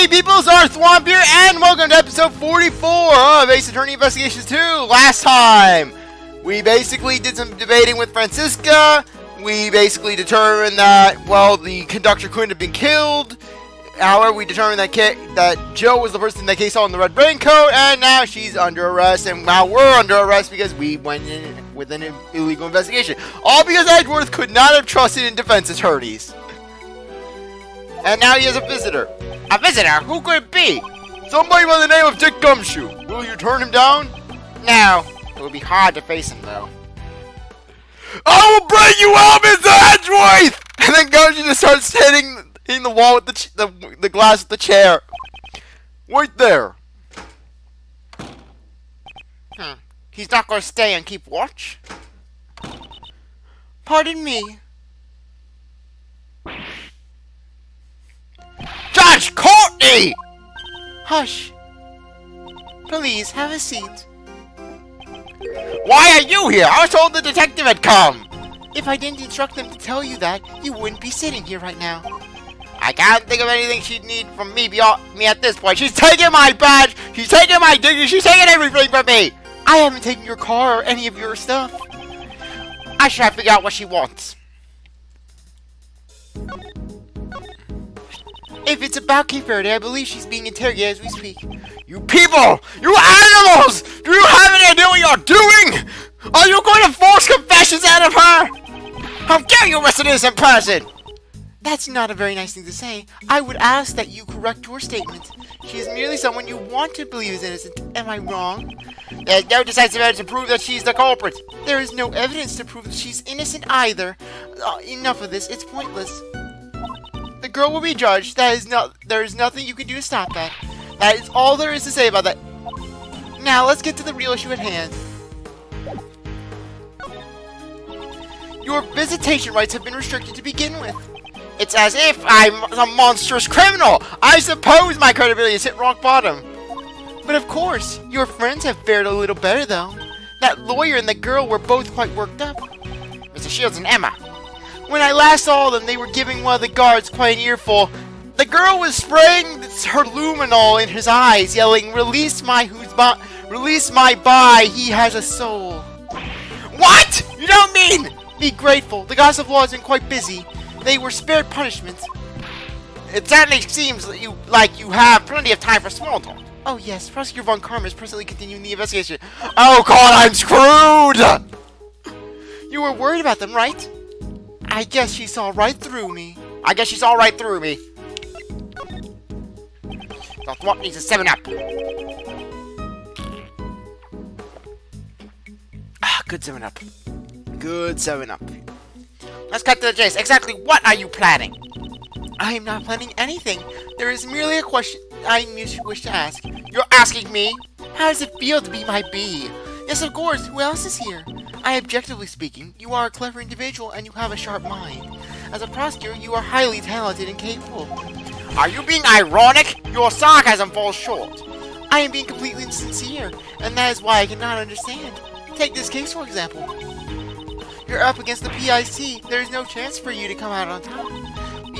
Hey people, CzarThwomp here, and welcome to episode 44 of Ace Attorney Investigations 2. Last time, we basically did some debating with Francisca. We basically determined that, well, the conductor couldn't have been killed. However, we determined that Joe was the person in that case on the red raincoat, and now she's under arrest, and now we're under arrest because we went in with an illegal investigation. All because Edgeworth could not have trusted in defense attorneys. And now he has a visitor. A visitor? Who could it be? Somebody by the name of Dick Gumshoe. Will you turn him down? No. It would be hard to face him, though. I will bring you out, Mr. Edgeworth! And then Gumshoe just starts hitting the wall with the glass of the chair. Wait there. He's not going to stay and keep watch? Pardon me. Judge Courtney! Hush. Please, have a seat. Why are you here? I was told the detective had come. If I didn't instruct them to tell you that, you wouldn't be sitting here right now. I can't think of anything she'd need from me beyond me at this point. She's taking my badge! She's taking my dignity! She's taking everything from me! I haven't taken your car or any of your stuff. I should have to figure out what she wants. If it's about Cape Verde, I believe she's being interrogated as we speak. You people! You animals! Do you have any idea what you're doing? Are you going to force confessions out of her? How dare you arrest an innocent person? That's not a very nice thing to say. I would ask that you correct your statement. She is merely someone you want to believe is innocent. Am I wrong? There's no decisive evidence to prove that she's the culprit. There is no evidence to prove that she's innocent either. Enough of this. It's pointless. The girl will be judged. There is nothing you can do to stop that. That is all there is to say about that. Now, let's get to the real issue at hand. Your visitation rights have been restricted to begin with. It's as if I'm a monstrous criminal. I suppose my credibility has hit rock bottom. But of course, your friends have fared a little better, though. That lawyer and the girl were both quite worked up. Mr. Shields and Emma. When I last saw them, they were giving one of the guards quite an earful. The girl was spraying her luminol in his eyes, yelling, release my he has a soul." What? You don't mean? Be grateful. The gods of law has been quite busy. They were spared punishment. It certainly seems like you have plenty of time for small talk. Oh yes, Prosecutor Von Karma is presently continuing the investigation. Oh God, I'm screwed! You were worried about them, right? I guess she saw right through me. CzarThwomp needs a 7-Up. Good 7-Up. Good 7-Up. Let's cut to the chase. Exactly what are you planning? I am not planning anything. There is merely a question I wish to ask. You're asking me? How does it feel to be my bee? Yes, of course. Who else is here? Objectively speaking, you are a clever individual and you have a sharp mind. As a prosecutor, you are highly talented and capable. Are you being ironic? Your sarcasm falls short. I am being completely sincere, and that is why I cannot understand. Take this case, for example. You're up against the PIC. There is no chance for you to come out on top.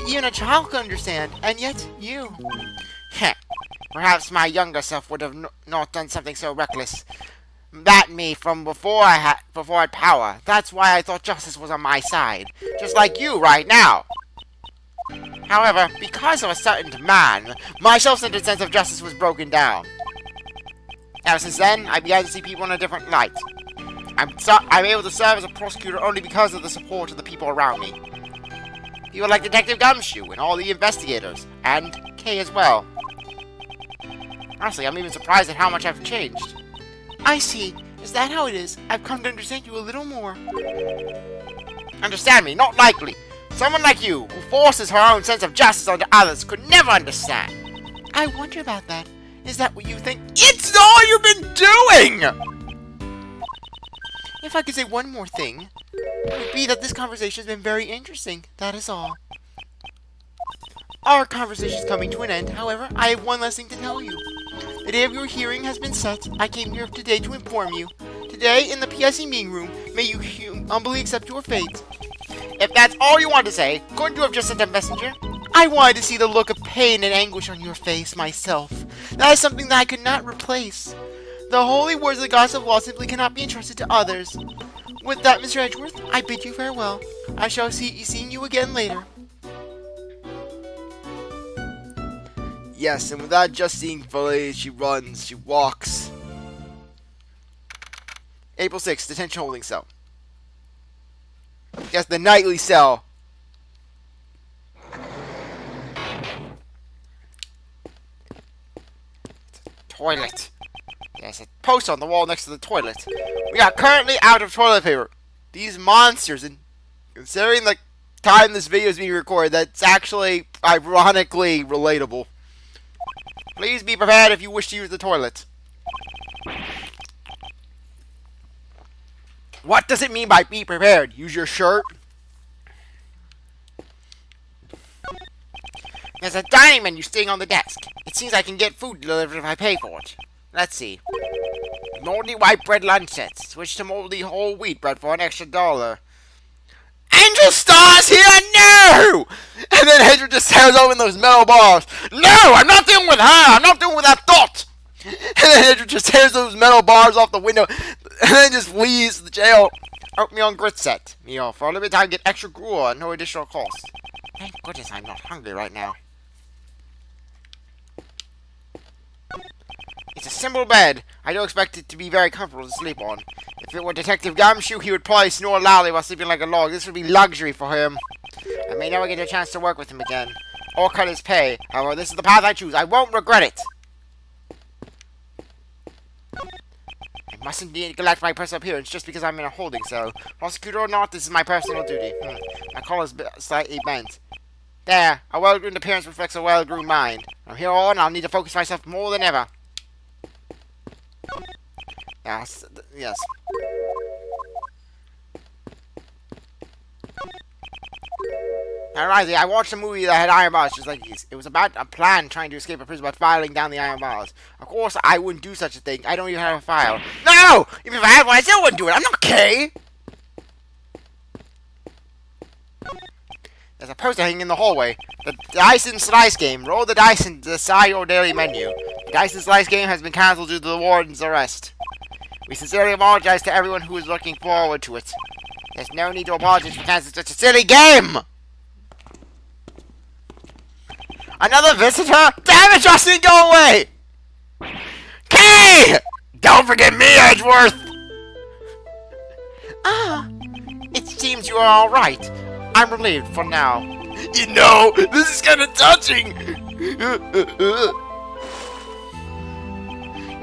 Even a child can understand, and yet you. Heh. Perhaps my younger self would have not done something so reckless. That me from before I had power. That's why I thought justice was on my side. Just like you right now. However, because of a certain man, my self-centered sense of justice was broken down. Ever since then, I began to see people in a different light. I'm able to serve as a prosecutor only because of the support of the people around me. People like Detective Gumshoe and all the investigators, and Kay as well. Honestly, I'm even surprised at how much I've changed. I see. Is that how it is? I've come to understand you a little more. Understand me? Not likely. Someone like you, who forces her own sense of justice onto others, could never understand. I wonder about that. Is that what you think? It's all you've been doing! If I could say one more thing, it would be that this conversation has been very interesting. That is all. Our conversation is coming to an end. However, I have one last thing to tell you. The day of your hearing has been set. I came here today to inform you. Today, in the PIC meeting room, may you humbly accept your fate. If that's all you want to say, couldn't you have just sent a messenger? I wanted to see the look of pain and anguish on your face myself. That is something that I could not replace. The holy words of the goddess of law simply cannot be entrusted to others. With that, Mr. Edgeworth, I bid you farewell. I shall see you again later. Yes, and with that, Justine flees, she runs, she walks. April 6th, detention holding cell. Yes, the nightly cell. Toilet. There's a post on the wall next to the toilet. We are currently out of toilet paper. These monsters, and considering the time this video is being recorded, that's actually ironically relatable. Please be prepared if you wish to use the toilet. What does it mean by be prepared? Use your shirt? There's a dining menu sitting on the desk. It seems I can get food delivered if I pay for it. Let's see. Moldy white bread lunch sets. Switch to moldy whole wheat bread for an extra $1. Angel Star's here? No! And then Hedger just tears open those metal bars. No! I'm not dealing with her! I'm not dealing with that thought! And then Hedger just tears those metal bars off the window and then just leaves the jail. Oatmeal and grit set. Meal. For a limited time, get extra gruel at no additional cost. Thank goodness I'm not hungry right now. It's a simple bed. I don't expect it to be very comfortable to sleep on. If it were Detective Gumshoe, he would probably snore loudly while sleeping like a log. This would be luxury for him. I may never get a chance to work with him again, or cut his pay. However, this is the path I choose. I won't regret it. I mustn't neglect my personal appearance just because I'm in a holding cell. Prosecutor or not, this is my personal duty. My collar is slightly bent. There, a well-groomed appearance reflects a well-groomed mind. From here on, I'll need to focus myself more than ever. Yes. Now, Riley, I watched a movie that had iron bars just like these. It was about a plan trying to escape a prison by filing down the iron bars. Of course, I wouldn't do such a thing. I don't even have a file. No! Even if I had one, I still wouldn't do it. I'm not gay! There's a poster hanging in the hallway. The Dice and Slice game. Roll the dice and decide your daily menu. The Dice and Slice game has been cancelled due to the warden's arrest. We sincerely apologize to everyone who is looking forward to it. There's no need to apologize for canceling such a silly game! Another visitor? Damn it, Justine, go away! Kay! Don't forget me, Edgeworth! Ah, it seems you are alright. I'm relieved for now. You know, this is kind of touching!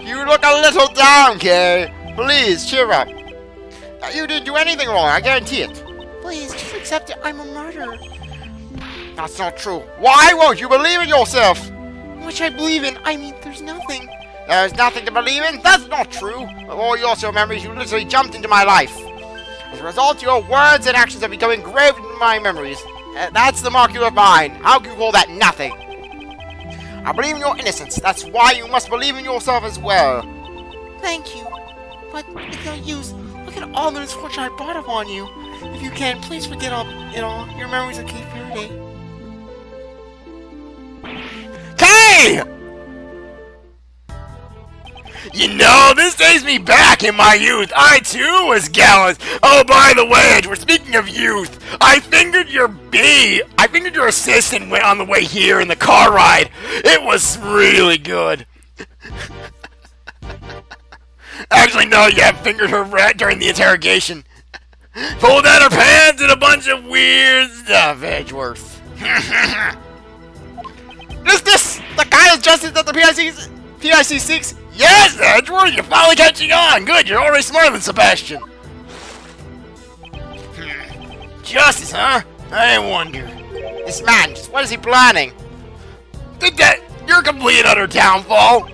You look a little down, Kay. Please, cheer up. You didn't do anything wrong, I guarantee it. Please, just accept it. I'm a murderer. That's not true. Why won't you believe in yourself? Which I believe in. I mean, there's nothing. There's nothing to believe in? That's not true. Of all your memories, you literally jumped into my life. As a result, your words and actions have become engraved in my memories. That's the mark you have mine. How can you call that nothing? I believe in your innocence. That's why you must believe in yourself as well. Thank you. But it's no use. Look at all the misfortune I brought upon you. If you can, please forget all your memories of Cape Verde. Kay! You know, this takes me back in my youth. I, too, was gallant. Oh, by the way, Edgeworth, speaking of youth, I fingered your assistant on the way here in the car ride. It was really good. Actually, no, you have fingered her during the interrogation. Pulled out her pants and a bunch of weird stuff, Edgeworth. Is this the kind of justice that the PIC seeks? Yes, Edgeworth, you're finally catching on. Good, you're already smarter than Sebastian. Justice, huh? I wonder. This man, just what is he planning? Your complete and utter downfall.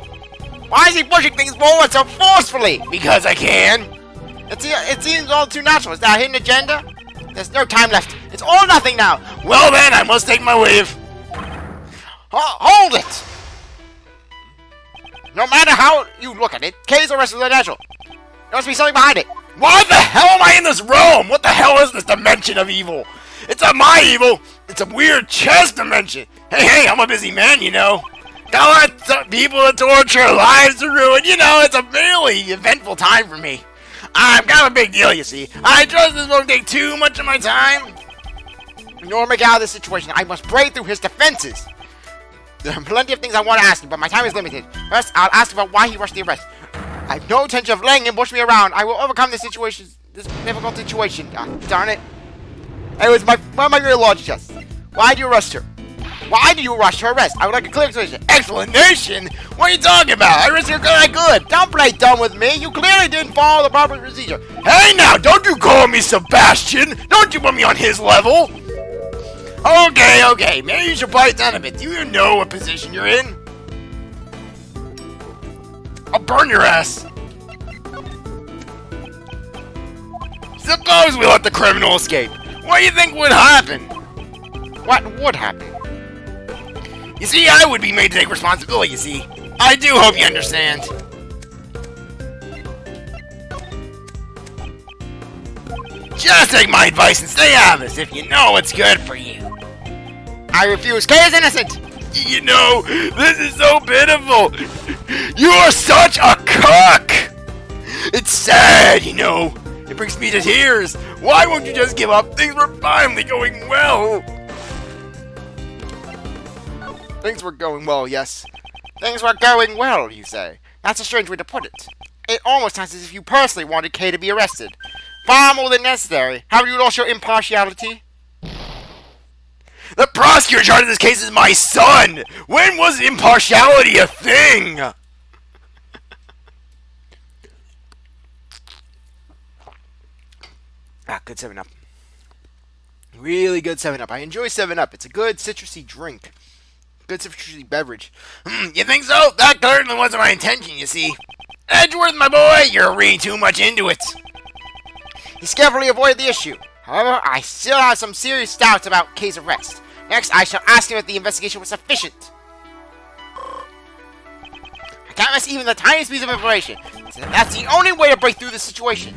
Why is he pushing things forward so forcefully? Because I can. It seems all too natural. Is that a hidden agenda? There's no time left. It's all or nothing now. Well then, I must take my leave. Hold it! No matter how you look at it, Kay's arrest is unnatural. There must be something behind it. Why the hell am I in this room? What the hell is this dimension of evil? It's not my evil. It's a weird chess dimension. Hey, I'm a busy man, you know. Got lots of people to torture, lives to ruin. You know, it's a really eventful time for me. I'm kind of a big deal, you see. I trust this won't take too much of my time. In order to make out of this situation, I must break through his defenses. There are plenty of things I want to ask him, but my time is limited. First, I'll ask about why he rushed the arrest. I have no intention of letting him push me around. I will overcome this difficult situation. Darn it. Anyways, one of my real logic tests. Why do you arrest her? Why do you rush her arrest? I would like a clear explanation. Explanation? What are you talking about? I arrested her because I could. Don't play dumb with me. You clearly didn't follow the proper procedure. Hey now, don't you call me Sebastian. Don't you put me on his level. Okay. Maybe you should pipe down a bit. Do you know what position you're in? I'll burn your ass. Suppose we let the criminal escape. What do you think would happen? What would happen? You see, I would be made to take responsibility, you see. I do hope you understand. Just take my advice and stay out of this if you know what's good for you. I refuse. Kay is innocent. You know, this is so pitiful. You are such a cock. It's sad, you know. It brings me to tears. Why won't you just give up? Things were finally going well. Things were going well, yes. Things were going well, you say. That's a strange way to put it. It almost sounds as if you personally wanted Kay to be arrested. Far more than necessary. Have you lost your impartiality? The prosecutor charged in this case is my son! When was impartiality a thing? Good 7-Up. Really good 7-Up. I enjoy 7-Up. It's a good citrusy drink. Good citrusy beverage. You think so? That certainly wasn't my intention, you see. Edgeworth, my boy, you're reading too much into it. He skillfully avoided the issue. However, I still have some serious doubts about Kay's arrest. Next, I shall ask him if the investigation was sufficient. I can't miss even the tiniest piece of information. So that's the only way to break through the situation.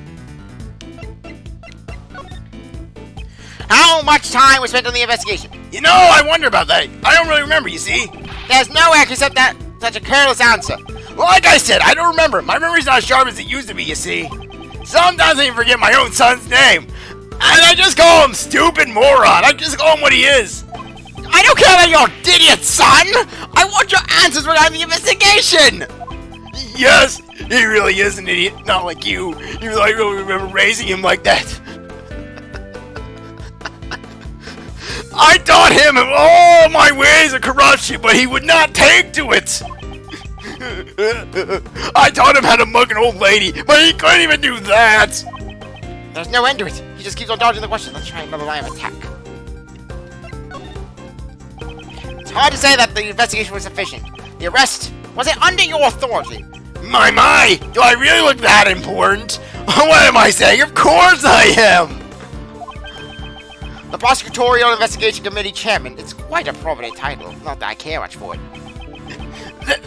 How much time was spent on the investigation? You know, I wonder about that. I don't really remember, you see. There's no way I can accept that such a careless answer. Well, like I said, I don't remember. My memory's not as sharp as it used to be, you see. Sometimes I even forget my own son's name. And I just call him stupid moron. I just call him what he is. I don't care about your idiot son! I want your answers regarding the investigation! Yes, he really is an idiot. Not like you. You really remember raising him like that. I taught him all my ways of corruption, but he would not take to it. I taught him how to mug an old lady, but he couldn't even do that. There's no end to it. He just keeps on dodging the question. Let's try another line of attack. It's hard to say that the investigation was sufficient. The arrest, was it under your authority? My, do I really look that important? What am I saying? Of course I am! The Prosecutorial Investigation Committee Chairman. It's quite a prominent title. Not that I care much for it.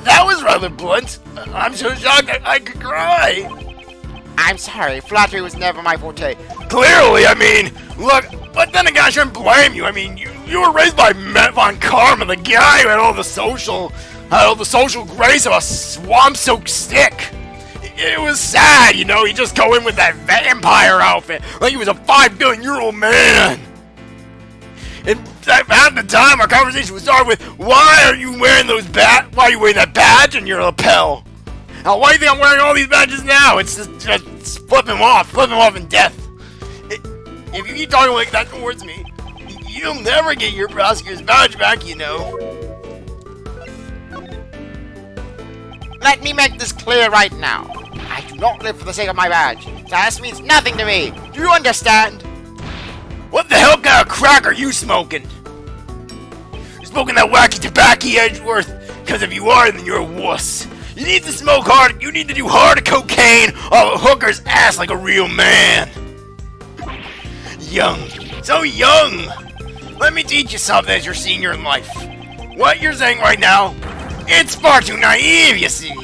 That was rather blunt. I'm so shocked I could cry. I'm sorry, flattery was never my forte. Clearly, I mean, look, but then again, I shouldn't blame you. I mean, you were raised by Matt Von Karma, the guy who had all the social grace of a swamp-soaked stick. It was sad, you know, he'd just go in with that vampire outfit, like he was a 5 billion-year-old man. And at the time, our conversation would start with, why are you wearing why are you wearing that badge on your lapel? Now, why do you think I'm wearing all these badges now? It's just flip him off in death. If you keep talking like that towards me, you'll never get your prosecutor's badge back, you know. Let me make this clear right now. I do not live for the sake of my badge. Status means nothing to me. Do you understand? What the hell kind of crack are you smoking? You're smoking that wacky tobacco, Edgeworth? Because if you are, then you're a wuss. You need to smoke hard. You need to do hard cocaine off a hooker's ass like a real man. Young. So young. Let me teach you something as your senior in life. What you're saying right now, it's far too naive, you see.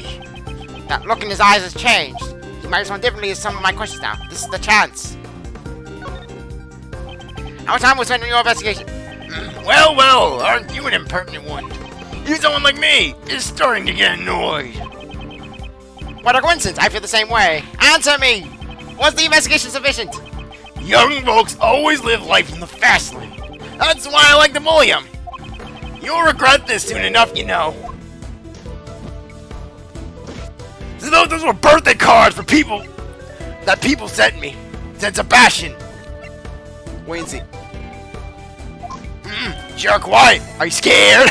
That look in his eyes has changed. He might respond differently to some of my questions now. This is the chance. How much time was spent on your investigation? Well, well, aren't you an impertinent one? You someone like me is starting to get annoyed. What a coincidence, I feel the same way. Answer me! Was the investigation sufficient? Young folks always live life in the fast lane. That's why I like to bully them. You'll regret this soon enough, you know. So those were birthday cards for people that people sent me. Sent Sebastian. Wait and see. Sure, quiet. Are you scared?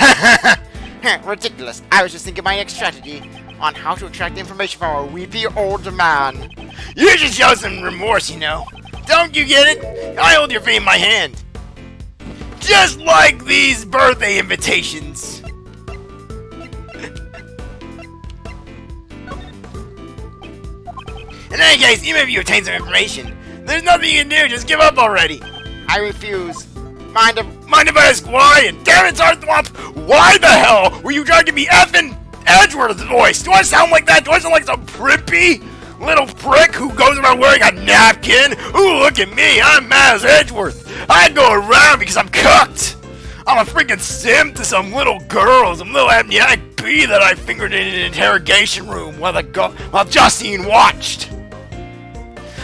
Ridiculous. I was just thinking my next strategy on how to extract information from a weepy old man. You should show some remorse, you know. Don't you get it? I hold your fate in my hand. Just like these birthday invitations. In any case, even if you obtain some information, there's nothing you can do. Just give up already. I refuse. Mind if I ask why? And damn it, CzarThwomp, why the hell were you trying to be effing Edgeworth's voice? Do I sound like that? Do I sound like some primpy little prick who goes around wearing a napkin? Ooh, look at me, I'm mad as Edgeworth. I go around because I'm cooked. I'm a freaking simp to some little girl, some little amniotic bee that I fingered in an interrogation room while Justine watched.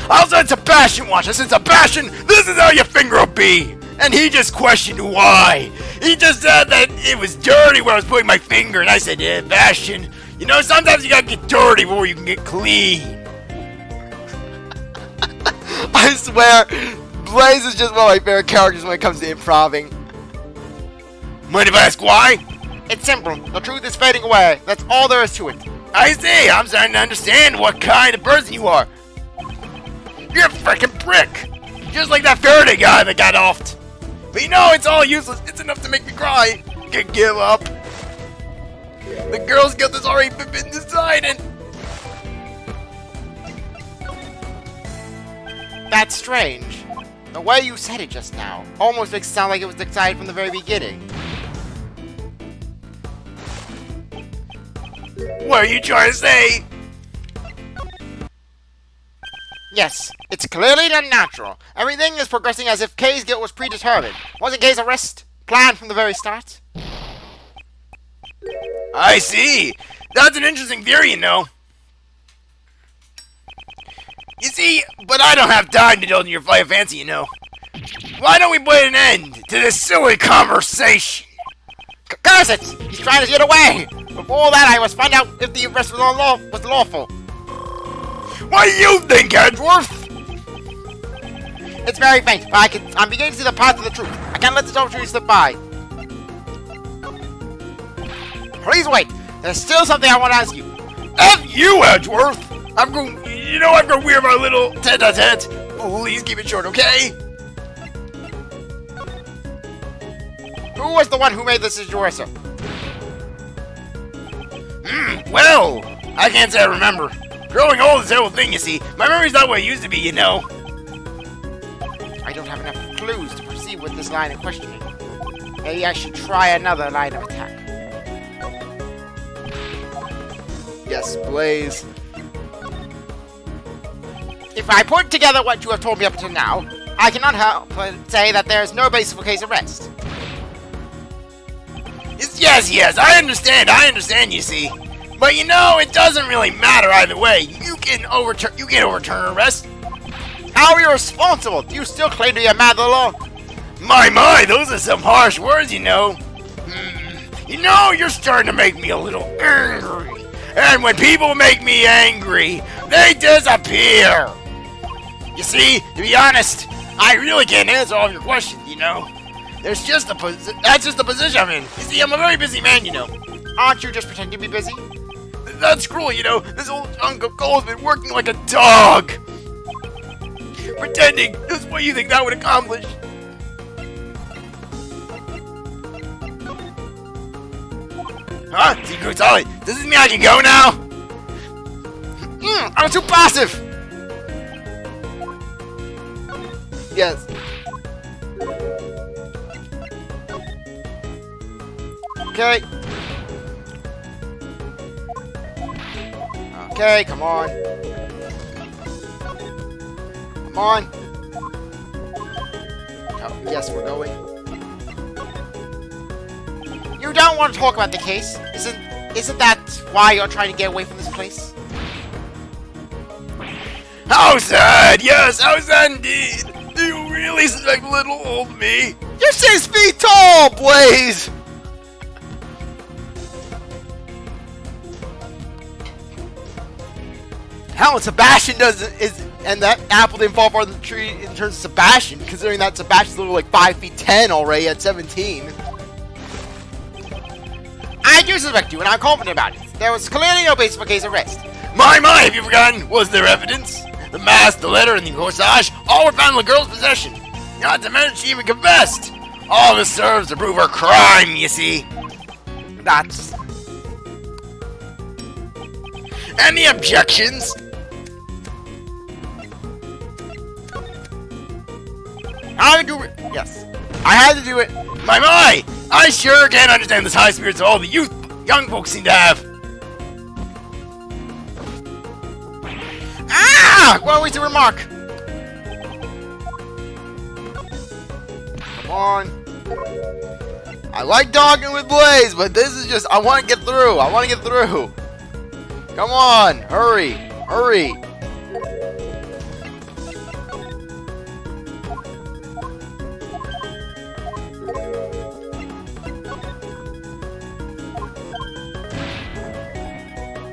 I also had Sebastian watch. I said, Sebastian, this is how you finger a bee. And he just questioned why. He just said that it was dirty where I was putting my finger. And I said, yeah, Sebastian, you know, sometimes you gotta get dirty before you can get clean. I swear, Blaise is just one of my favorite characters when it comes to improving. Mind if I ask why? It's simple. The truth is fading away. That's all there is to it. I see. I'm starting to understand what kind of person you are. You're a freaking prick. Just like that Faraday guy that got offed. But you know, it's all useless. It's enough to make me cry. Can give up. The Girls Guild has already been decided. That's strange. The way you said it just now almost makes it sound like it was decided from the very beginning. What are you trying to say? Yes, it's clearly unnatural. Everything is progressing as if Kay's guilt was predetermined. Wasn't Kay's arrest planned from the very start? I see. That's an interesting theory, you know. You see, but I don't have time to indulge in your flight of fancy, you know. Why don't we put an end to this silly conversation? Curse it! He's trying to get away! Before that, I must find out if the arrest was lawful. What do you think, Edgeworth? It's very faint, but I'm beginning to see the path of the truth. I can't let this opportunity slip by. Please wait. There's still something I want to ask you. F you, Edgeworth! I've grown weird about a little tete-a-tete. Please keep it short, okay? Who was the one who made this situation? Well, I can't say I remember. Growing old is a terrible thing, you see. My memory's not what it used to be, you know. I don't have enough clues to proceed with this line of questioning. Maybe I should try another line of attack. Yes, Blaise. If I put together what you have told me up to now, I cannot help but say that there is no basis for Kay's arrest. Yes, I understand, you see. But you know, it doesn't really matter either way. You can overturn an arrest. How irresponsible! Do you still claim to be a man of the law? My, those are some harsh words, you know. You know, you're starting to make me a little angry. And when people make me angry, they disappear. You see, to be honest, I really can't answer all of your questions, you know. That's just the position I'm in. You see, I'm a very busy man, you know. Aren't you just pretending to be busy? That's cruel, you know. This old Uncle Cole's been working like a dog. Pretending is what you think that would accomplish. Huh? Secret solid. Does this mean I can go now? I'm too passive! Yes. Okay. Okay, come on. Come on. Oh, yes, we're going. don't want to talk about the case? Isn't that why you're trying to get away from this place? How sad! Yes, how sad indeed! Do you really suspect little old me? You're 6 feet tall, Blaise! How Sebastian and that apple didn't fall far than the tree in terms of Sebastian, considering that Sebastian's little like 5 feet 10 already at 17. I do suspect you, and I'm confident about it. There was clearly no basis for case arrest. My, have you forgotten? Was there evidence? The mask, the letter, and the corsage all were found in the girl's possession. Not to mention she even confessed. All this serves to prove her crime, you see. That's... Any objections? I had to do it. Yes. I had to do it. My! I sure can't understand this high spirits all the young folks seem to have. Ah! What was the remark? Come on. I like talking with Blaise, but this is just, I want to get through. Come on, hurry.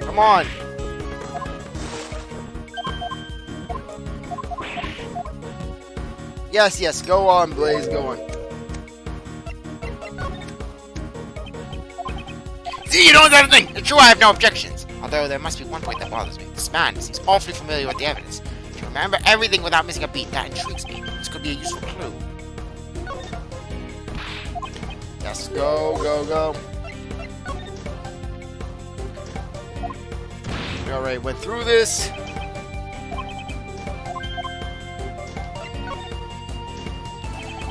Come on. Yes, go on, Blaise, go on. See, you don't have anything. It's true, I have no objections. Although there must be one point that bothers me. This man seems awfully familiar with the evidence. To remember everything without missing a beat, that intrigues me. This could be a useful clue. Yes, go. We already went through this.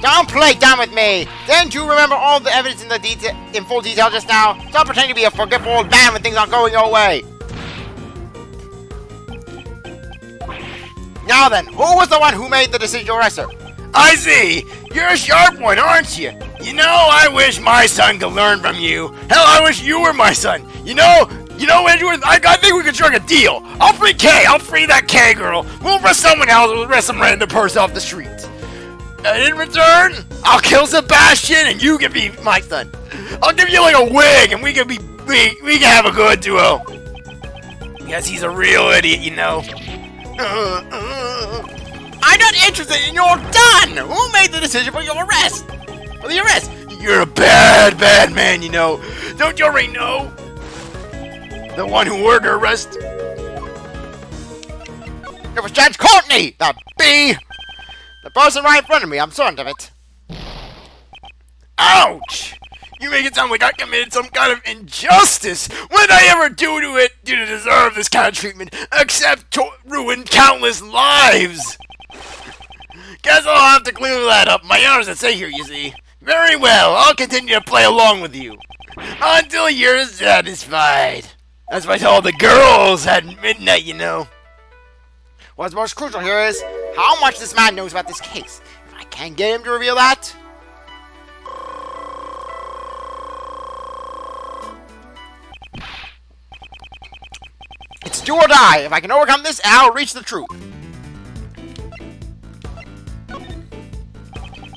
Don't play dumb with me! Didn't you remember all the evidence in full detail just now? Stop pretending to be a forgetful old man when things aren't going your way! Now then, who was the one who made the decision to arrest her? I see! You're a sharp one, aren't you? You know, I wish my son could learn from you. Hell, I wish you were my son. You know, Edgeworth, I think we could strike a deal. I'll free Kay. I'll free that Kay girl. We'll arrest someone else. We'll arrest some random person off the street. And in return, I'll kill Sebastian and you can be my son. I'll give you like a wig and we can have a good duo. Yes, he's a real idiot, you know. I'm not interested in your done! Who made the decision for your arrest? For the arrest? You're a bad man, you know. Don't you already know? The one who ordered her arrest? It was Judge Courtney! The B! The person right in front of me, I'm certain of it. Ouch! You make it sound like I committed some kind of injustice. What did I ever do to deserve this kind of treatment, except to ruin countless lives? Guess I'll have to clear that up. My honor's at stake here, you see. Very well, I'll continue to play along with you. Until you're satisfied. That's what I told the girls at midnight, you know. What's most crucial here is how much this man knows about this case. If I can't get him to reveal that... It's do or die. If I can overcome this, I'll reach the truth.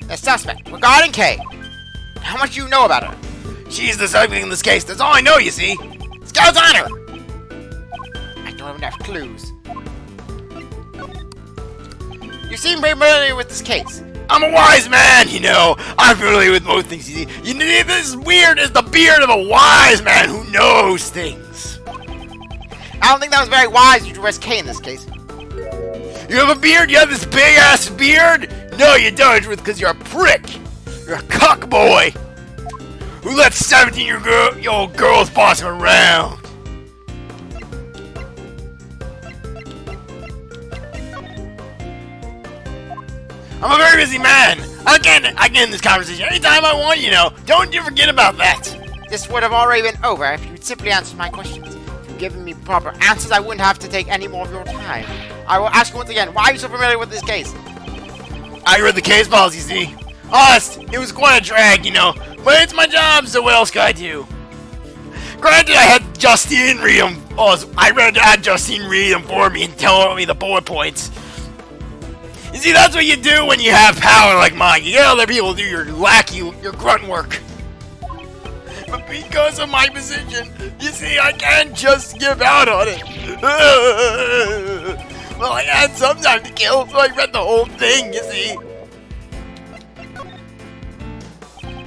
The suspect, regarding Kay. How much do you know about her? She's the suspect in this case. That's all I know, you see. Scout's honor! I don't have enough clues. You seem very familiar with this case. I'm a wise man, you know. I'm familiar with most things, you see. You know, this weird is the beard of a wise man who knows things. I don't think that was very wise you to arrest Kay in this case. You have a beard? You have this big-ass beard? No, you don't, because you're a prick. You're a cuck boy who lets 17-year-old girls boss him around. I'm a very busy man. I can end this conversation anytime I want, you know. Don't you forget about that. This would have already been over if you'd simply answered my questions. If you'd given me proper answers, I wouldn't have to take any more of your time. I will ask you once again, why are you so familiar with this case? I read the case files, you see. Honest, it was quite a drag, you know. But it's my job, so what else can I do? Granted, I had Justine read them. Oh, I had Justine read them for me and tell me the bullet points. You see, that's what you do when you have power like mine. You get other people to do your grunt work. But because of my position, you see, I can't just give out on it. Well, I had some time to kill, so I read the whole thing, you see.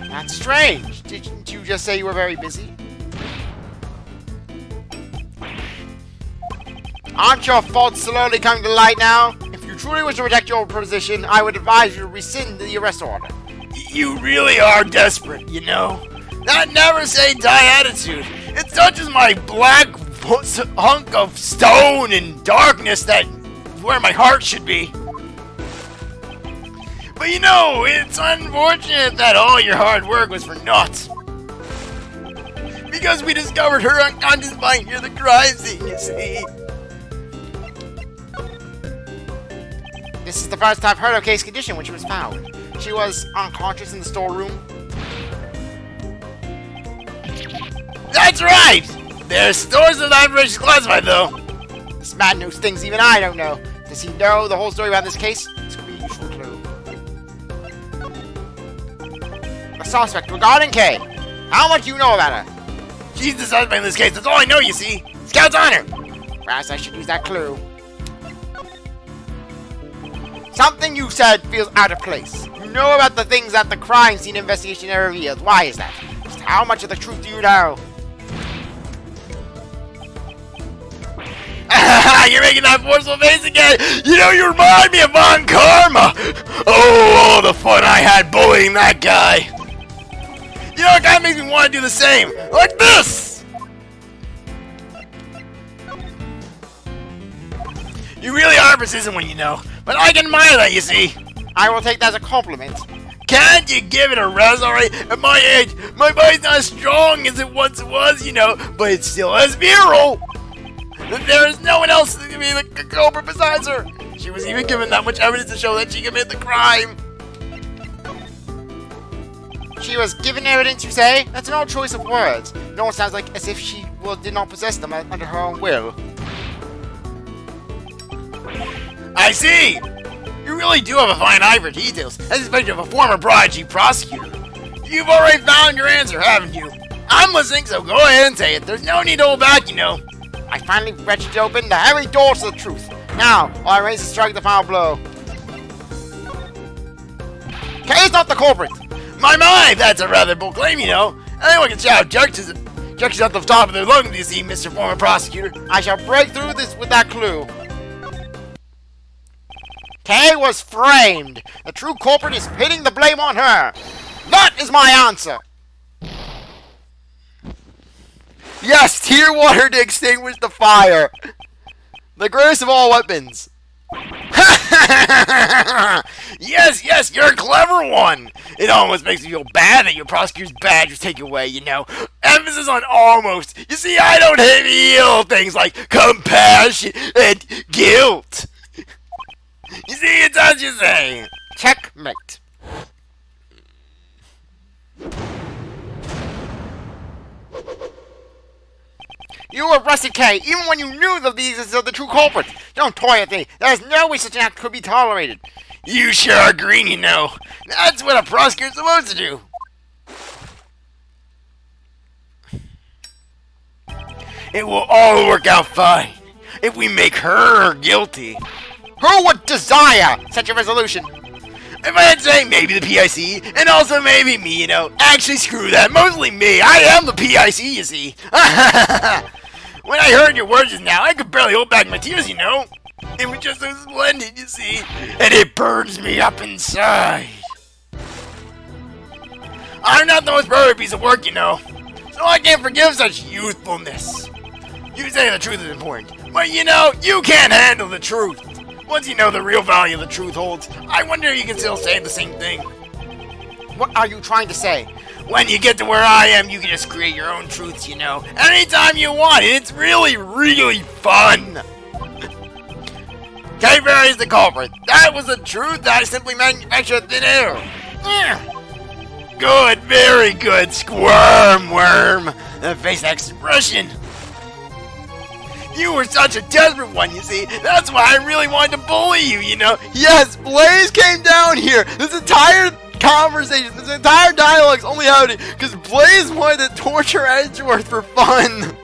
That's strange. Didn't you just say you were very busy? Aren't your faults slowly coming to light now? If you truly wish to protect your position, I would advise you to rescind the arrest order. You really are desperate, you know? That never say die attitude. It touches my black hunk of stone and darkness that where my heart should be. But you know, it's unfortunate that all your hard work was for naught. Because we discovered her unconscious body near the crime scene, you see. This is the first I've heard of Kay's condition when she was found. She was unconscious in the storeroom. That's right! There's stores of that information classified, though. This man knows things even I don't know. Does he know the whole story about this case? This could be a useful clue. A suspect regarding Kay. How much do you know about her? She's the suspect in this case. That's all I know, you see. Scout's honor. Perhaps I should use that clue. Something you said feels out of place. You know about the things that the crime scene investigation revealed. Why is that? Just how much of the truth do you know? You're making that forceful face again! You know, you remind me of Von Karma! Oh, all the fun I had bullying that guy! You know, it kind of makes me want to do the same! Like this! You really are persistent when you know, but I can admire that, you see! I will take that as a compliment. Can't you give it a rest already? At my age, my body's not as strong as it once was, you know, but it still has virile! There is no one else that can be the culprit besides her. She was even given that much evidence to show that she committed the crime. She was given evidence, you say? That's an odd choice of words. No one sounds like as if she did not possess them under her own will. I see. You really do have a fine eye for details, as especially of a former prodigy prosecutor. You've already found your answer, haven't you? I'm listening, so go ahead and say it. There's no need to hold back, you know. I finally wrenched open the heavy doors to the truth. Now, all I raise is strike the final blow. Kay's not the culprit! My, that's a rather bold claim, you know. Anyone can shout objections at the top of their lungs, you see, Mr. Former Prosecutor. I shall break through this with that clue. Kay was framed. The true culprit is pinning the blame on her. That is my answer. Yes, tear water to extinguish the fire. The greatest of all weapons. Yes, you're a clever one. It almost makes me feel bad that your prosecutor's badge was taken away, you know. Emphasis on almost. You see, I don't feel things like compassion and guilt. You see, it's as you say. Checkmate. You arrested Kay, even when you knew of the existence of the true culprit. Don't toy with me. There is no way such an act could be tolerated. You sure are green, you know. That's what a prosecutor's supposed to do. It will all work out fine if we make her guilty. Who would desire such a resolution? If I had to say, maybe the PIC, and also maybe me, you know. Actually, screw that. Mostly me. I am the PIC, you see. When I heard your words just now, I could barely hold back my tears, you know. It was just so splendid, you see. And it burns me up inside. I'm not the most perfect piece of work, you know. So I can't forgive such youthfulness. You say the truth is important, but you know, you can't handle the truth. Once you know the real value the truth holds, I wonder if you can still say the same thing. What are you trying to say? When you get to where I am, you can just create your own truths, you know. Anytime you want, and it's really, really fun. K-Berry is the culprit. That was the truth that I simply manufactured thin air. Good, very good. Squirm, worm. And face expression. You were such a desperate one, you see. That's why I really wanted to bully you, you know. Yes, Blaise came down here. This entire conversation, this entire dialogue's only happening because Blaise wanted to torture Edgeworth for fun.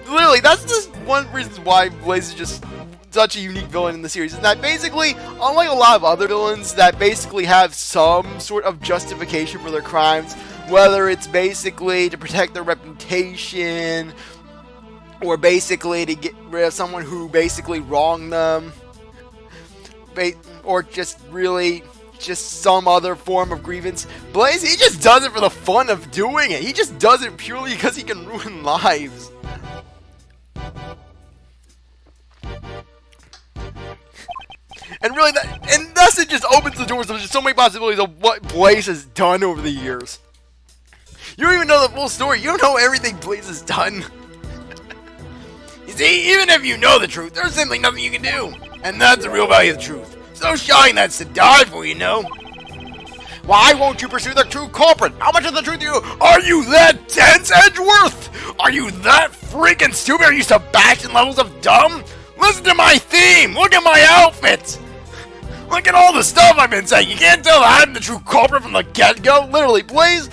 Literally, that's just one reason why Blaise is just such a unique villain in the series. Is that basically, unlike a lot of other villains that basically have some sort of justification for their crimes, whether it's basically to protect their reputation, or basically to get rid of someone who basically wronged them, or just really just some other form of grievance. Blaise, he just does it for the fun of doing it. He just does it purely because he can ruin lives. And really, thus it just opens the doors to just so many possibilities of what Blaise has done over the years. You don't even know the full story. You don't know everything Blaise has done. You see, even if you know the truth, there's simply nothing you can do. And that's the real value of the truth. So shocking that's to die for, you know. Why won't you pursue the true culprit? How much of the truth do you... Are you that dense, Edgeworth? Are you that freaking stupid? Are you Sebastian levels of dumb? Listen to my theme! Look at my outfit! Look at all the stuff I've been saying! You can't tell I'm the true culprit from the get-go? Literally, Blaise...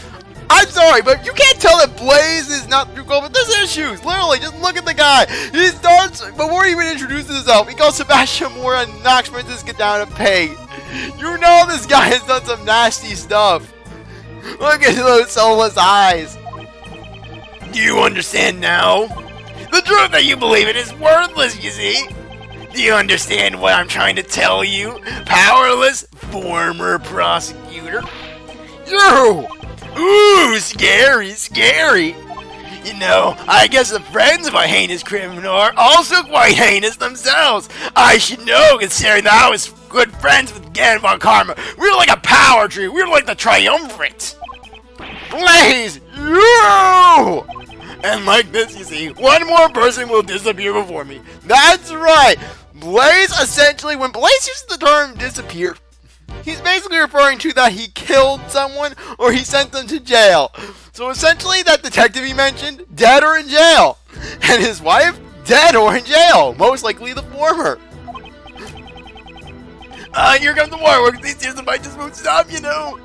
I'm sorry, but you can't tell that Blaise is not the true culprit. There's issues. Literally, just look at the guy. He starts, before he even introduces himself, he calls Sebastian Moore and knocks Princess get down a peg. You know this guy has done some nasty stuff. Look at those soulless eyes. Do you understand now? The truth that you believe in is worthless, you see. Do you understand what I'm trying to tell you, powerless former prosecutor? You! Ooh, scary, scary. You know, I guess the friends of a heinous criminal are also quite heinous themselves. I should know, considering that I was good friends with Gan von Karma. We were like a power tree. We were like the triumvirate. Blaise, you! And like this, you see, one more person will disappear before me. That's right. Blaise, essentially, when Blaise uses the term disappear, he's basically referring to that he killed someone or he sent them to jail. So essentially, that detective he mentioned, dead or in jail. And his wife, dead or in jail. Most likely the former. Here comes the waterworks. These tears and bites just won't stop, you know.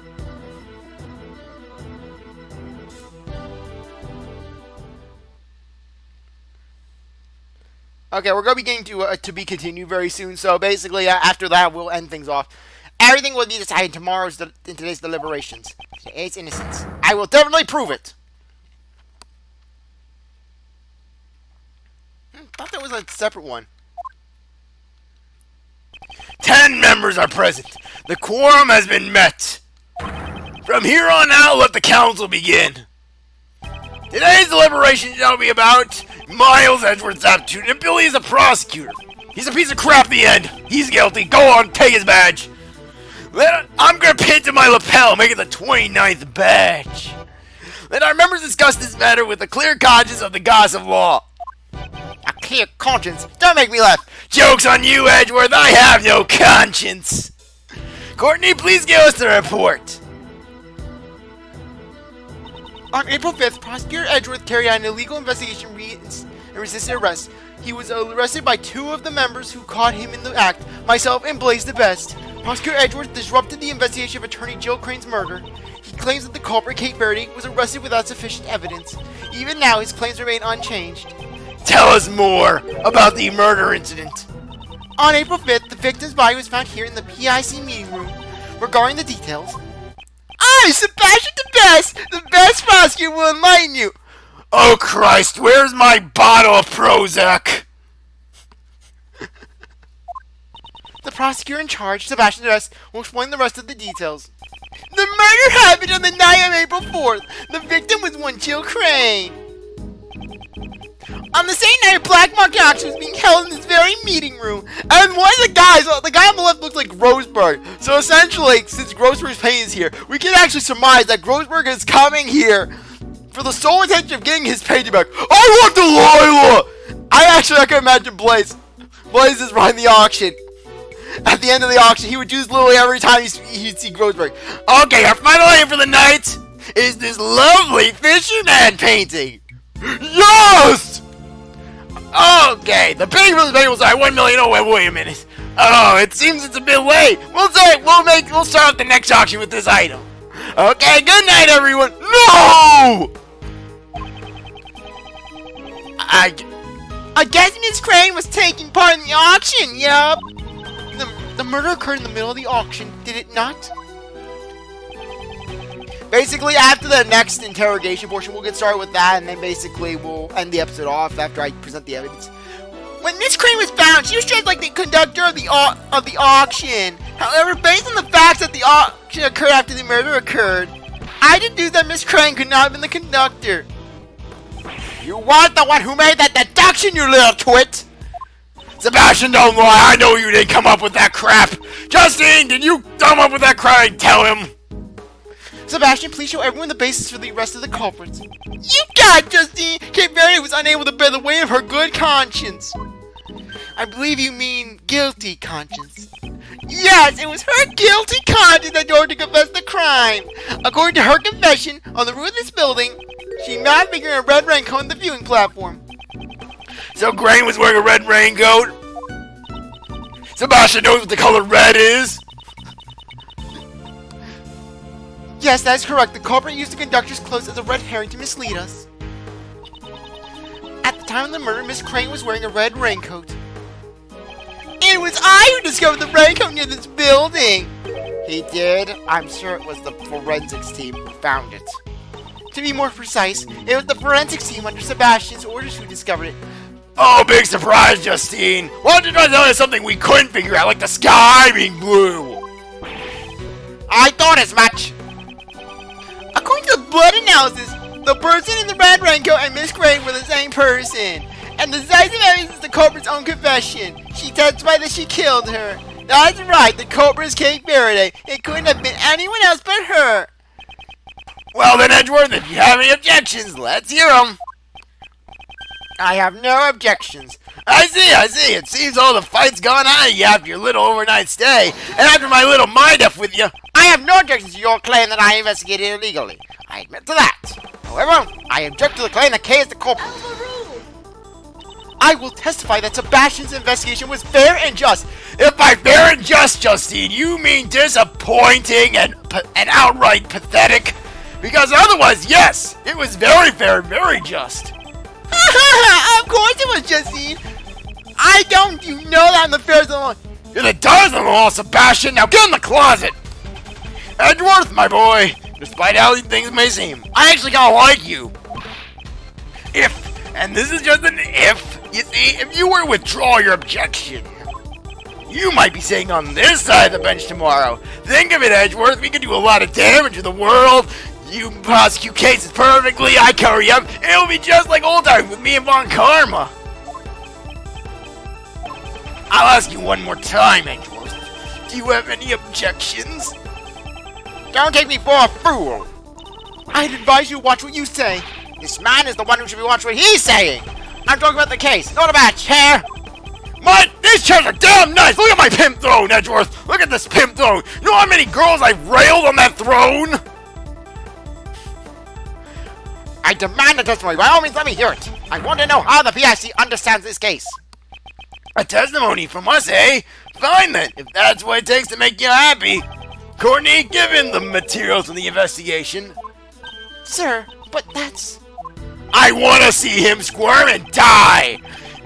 Okay, we're going to be getting to be continued very soon. So basically, after that, we'll end things off. Everything will be decided in today's deliberations. Today's innocence. I will definitely prove it. Thought that was a separate one. 10 members are present. The quorum has been met. From here on out, let the council begin. Today's deliberation shall be about Miles Edgeworth's aptitude and Billy is a prosecutor. He's a piece of crap at the end. He's guilty. Go on, take his badge. I'm gonna pin it to my lapel, make it the 29th badge. Let our members discuss this matter with a clear conscience of the gods of law. A clear conscience? Don't make me laugh. Joke's on you, Edgeworth. I have no conscience. Courtney, please give us the report. On April 5th, Prosecutor Edgeworth carried out an illegal investigation and resisted arrest. He was arrested by 2 of the members who caught him in the act, myself and Blaise the Best. Prosecutor Edgeworth disrupted the investigation of attorney Jill Crane's murder. He claims that the culprit, Kate Verity, was arrested without sufficient evidence. Even now, his claims remain unchanged. Tell us more about the murder incident. On April 5th, the victim's body was found here in the PIC meeting room. Regarding the details, I, Sebastian the best prosecutor, will enlighten you. Oh Christ, where's my bottle of Prozac? The prosecutor in charge, Sebastian the Best, will explain the rest of the details. The murder happened on the night of April 4th. The victim was one Jill Crane. On the same night, a black market auction was being held in this very meeting room. And one of the guy on the left looks like Grossberg. So essentially, since Grossberg's pain is here, we can actually surmise that Grossberg is coming here for the sole intention of getting his painting back. I want Delilah! I can imagine Blaise. Blaise is running the auction. at the end of the auction. He would use literally every time he'd see Grossberg. Okay, our final item for the night is this lovely fisherman painting. Yes! Okay, the bidding for the bagels are 1 million. Oh, wait a minute. Oh, it seems it's a bit late. We'll start off the next auction with this item. Okay, good night, everyone. No! I guess Miss Crane was taking part in the auction, yup. The murder occurred in the middle of the auction, did it not? Basically, after the next interrogation portion, we'll get started with that, and then basically we'll end the episode off after I present the evidence. When Miss Crane was found, she was dressed like the conductor of the auction. However, based on the facts that the auction occurred after the murder occurred, I deduce that Miss Crane could not have been the conductor. You weren't the one who made that deduction, you little twit! Sebastian, don't lie. I know you didn't come up with that crap. Justine, did you come up with that crap? Tell him. Sebastian, please show everyone the basis for the arrest of the culprits. You got it, Justine! Kate Verity was unable to bear the weight of her good conscience. I believe you mean guilty conscience. Yes, it was her guilty conscience that drove her to confess the crime. According to her confession, on the roof of this building, she met figure in a red raincoat on the viewing platform. So Crane was wearing a red raincoat? Sebastian knows what the color red is? Yes, that is correct. The culprit used the conductor's clothes as a red herring to mislead us. At the time of the murder, Miss Crane was wearing a red raincoat. It was I who discovered the raincoat near this building! He did? I'm sure it was the forensics team who found it. To be more precise, it was the forensics team under Sebastian's orders who discovered it. Oh, big surprise, Justine! Why don't you try to tell us something we couldn't figure out, like the sky being blue? I thought as much! According to the blood analysis, the person in the red raincoat and Miss Crane were the same person. And the size of evidence is the culprit's own confession. She testified that she killed her. That's right, the culprit is Kate Faraday. It couldn't have been anyone else but her. Well then, Edgeworth, if you have any objections, let's hear them. I have no objections. I see. It seems all the fight's gone out of you after your little overnight stay, and after my little mind-up with you. I have no objections to your claim that I investigated illegally. I admit to that. However, I object to the claim that Kay is the culprit. I will testify that Sebastian's investigation was fair and just. If by fair and just, Justine, you mean disappointing and outright pathetic, because otherwise, yes, it was very fair and very just. Of course it was, Justine. You know that I'm the fairest of the law. You're the darkest of the law, Sebastian. Now get in the closet. Edgeworth, my boy, despite how things may seem, I actually kinda like you. And this is just an if, you see, if you were to withdraw your objection, you might be sitting on this side of the bench tomorrow. Think of it, Edgeworth, we could do a lot of damage to the world. You prosecute cases perfectly, I cover you up. It'll be just like old times with me and Von Karma. I'll ask you one more time, Edgeworth. Do you have any objections? Don't take me for a fool. I'd advise you to watch what you say. This man is the one who should be watching what he's saying. I'm talking about the case, not about a chair. These chairs are damn nice. Look at my pimp throne, Edgeworth. Look at this pimp throne. You know how many girls I've railed on that throne? I demand a testimony. By all means, let me hear it. I want to know how the PIC understands this case. A testimony from us, eh? Fine then, if that's what it takes to make you happy. Courtney, give him the materials from the investigation. Sir, but that's... I want to see him squirm and die.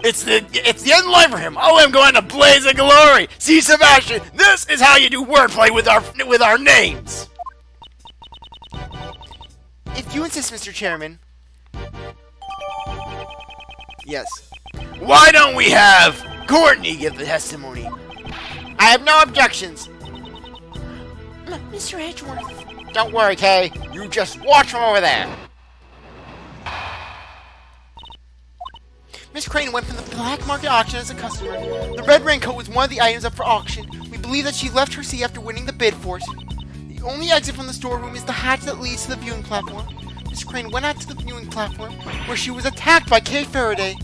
It's the end of life for him. I'll let him go into blaze of glory. See, Sebastian, this is how you do wordplay with our names. If you insist, Mr. Chairman. Yes. Why don't we have Courtney give the testimony? I have no objections. Mr. Edgeworth. Don't worry, Kay. You just watch from over there. Miss Crane went from the black market auction as a customer. The red raincoat was one of the items up for auction. We believe that she left her seat after winning the bid for it. The only exit from the storeroom is the hatch that leads to the viewing platform. Miss Crane went out to the viewing platform, where she was attacked by Kay Faraday.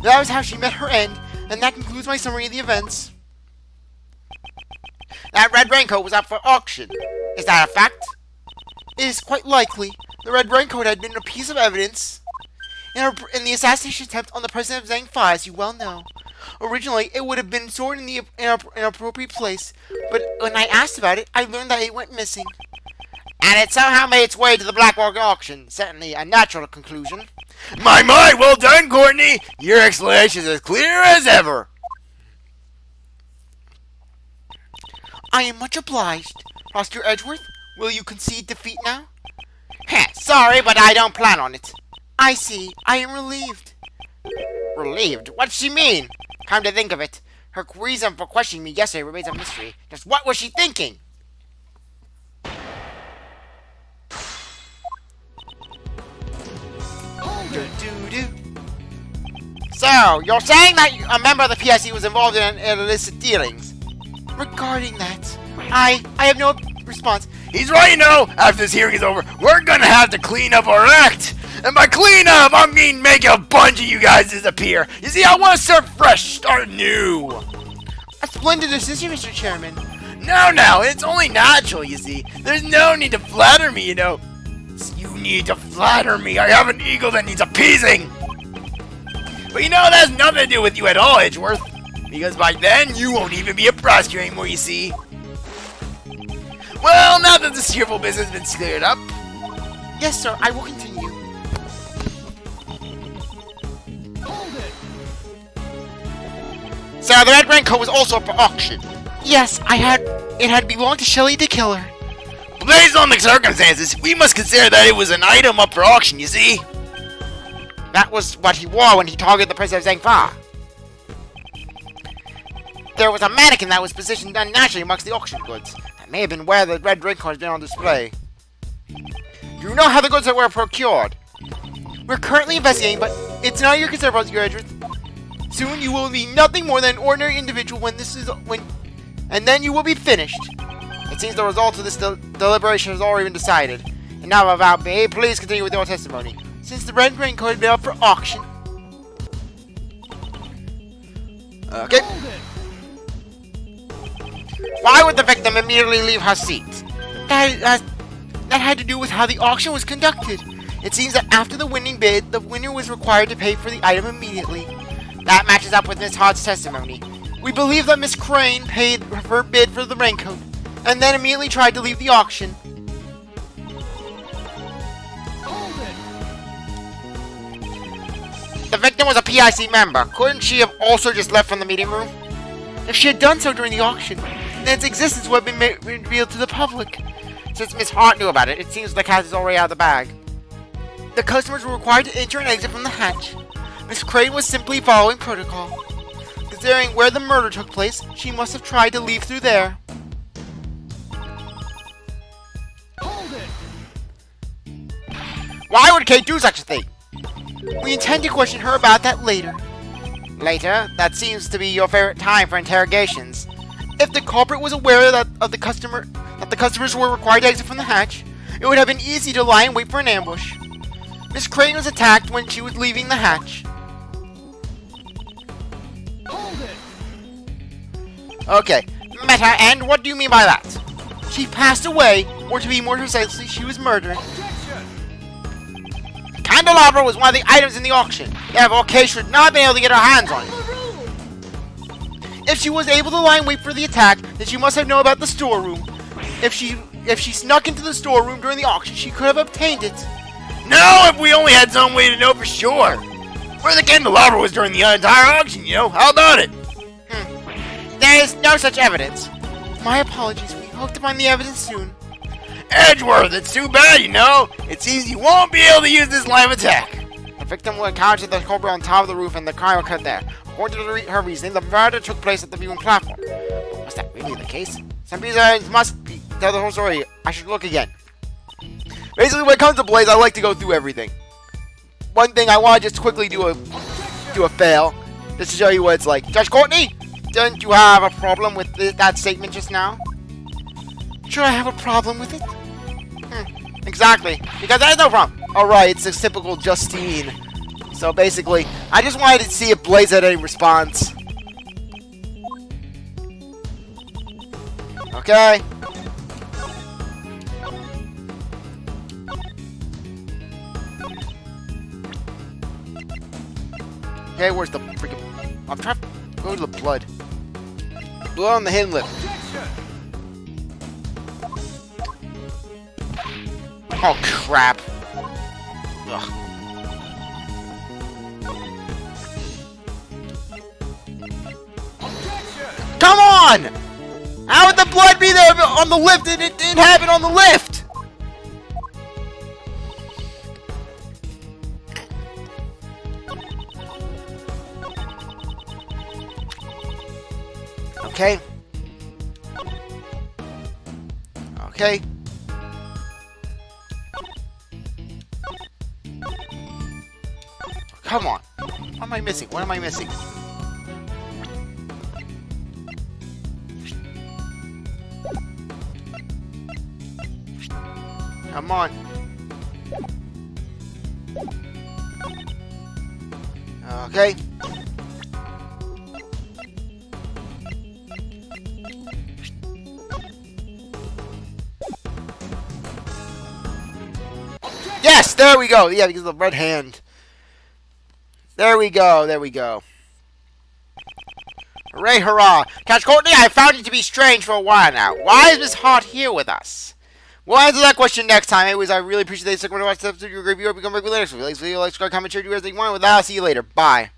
That was how she met her end, and that concludes my summary of the events. that red raincoat was up for auction. Is that a fact? It is quite likely. The red raincoat had been a piece of evidence in the assassination attempt on the president of Zhang-Fa, as you well know. Originally, it would have been stored in the inappropriate place, but when I asked about it, I learned that it went missing. And it somehow made its way to the black market auction. Certainly a natural conclusion. My, well done, Courtney! Your explanation is as clear as ever! I am much obliged. Master Edgeworth, will you concede defeat now? Heh, sorry, but I don't plan on it. I see. I am relieved. Relieved? What's she mean? Come to think of it, her reason for questioning me yesterday remains a mystery. Just what was she thinking? So, you're saying that a member of the PIC was involved in illicit dealings? Regarding that, I have no response. He's right, you know. After this hearing is over, we're gonna have to clean up our act. And by clean up, I mean make a bunch of you guys disappear. You see, I want to start fresh, start new. A splendid decision, Mr. Chairman. No, it's only natural, you see. There's no need to flatter me, you know. You need to flatter me. I have an ego that needs appeasing. But you know, that has nothing to do with you at all, Edgeworth. Because by then, you won't even be a prosecutor anymore, you see. Well, now that this cheerful business has been cleared up. Yes, sir, I will continue. So the red raincoat was also up for auction. Yes, it had belonged to Shelley the Killer. Based on the circumstances, we must consider that it was an item up for auction, you see. That was what he wore when he targeted the president of Zhang-Fa. There was a mannequin that was positioned unnaturally amongst the auction goods. That may have been where the red raincoat has been on display. You know how the goods were procured? We're currently investigating, but it's not your concern, Mr. Edgeworth. Soon you will be nothing more than an ordinary individual and then you will be finished. It seems the result of this deliberation has already been decided. And now about me, please continue with your testimony. Since the red raincoat had been up for auction. Okay. Why would the victim immediately leave her seat? That had to do with how the auction was conducted. It seems that after the winning bid, the winner was required to pay for the item immediately. That matches up with Miss Hart's testimony. We believe that Miss Crane paid her bid for the raincoat, and then immediately tried to leave the auction. The victim was a PIC member. Couldn't she have also just left from the meeting room? If she had done so during the auction, then its existence would have been revealed to the public. Since Miss Hart knew about it, it seems the cat is already out of the bag. The customers were required to enter and exit from the hatch. Miss Crane was simply following protocol. Considering where the murder took place, she must have tried to leave through there. Why would Kate do such a thing? We intend to question her about that later. Later? That seems to be your favorite time for interrogations. If the culprit was aware that the customers were required to exit from the hatch, it would have been easy to lie and wait for an ambush. Miss Crane was attacked when she was leaving the hatch. Okay, Meta, and what do you mean by that? She passed away, or to be more precisely, she was murdered. The candelabra was one of the items in the auction. Therefore, Kate should not have been able to get her hands on it. If she was able to lie and wait for the attack, then she must have known about the storeroom. If she snuck into the storeroom during the auction, she could have obtained it. No, if we only had some way to know for sure. Where the candelabra was during the entire auction, you know? How about it? There is no such evidence. My apologies. We hope to find the evidence soon. Edgeworth, it's too bad, you know? It seems you won't be able to use this live attack. The victim encountered the culprit on top of the roof and the crime occurred there. According to her reasoning, the murder took place at the viewing platform. Was that really the case? Some reasons must tell the whole story. I should look again. Basically, when it comes to Blaise, I like to go through everything. One thing I want to just quickly do a fail, just to show you what it's like. Judge Courtney, don't you have a problem with that statement just now? Should I have a problem with it? Exactly, because there's no problem. Alright, it's a typical Justine. So basically, I just wanted to see if Blaise had any response. Okay. Okay, where's the freaking... I'm trying to go to the blood. Blood on the hidden lip. Oh, crap. Ugh. Come on! How would the blood be there on the lift and it didn't happen on the lift? Okay. Okay. Come on. What am I missing? What am I missing? Come on. Okay. Yes, there we go. Yeah, because of the red hand. There we go. There we go. Hooray, hurrah. Catch Courtney, I found you to be strange for a while now. Why is Miss Hart here with us? We'll answer that question next time. Anyways, I really appreciate that you stuck around to watch the episode. Your review or become regular. If you like this video, like, subscribe, comment, share, do everything you want. With that, I'll see you later. Bye.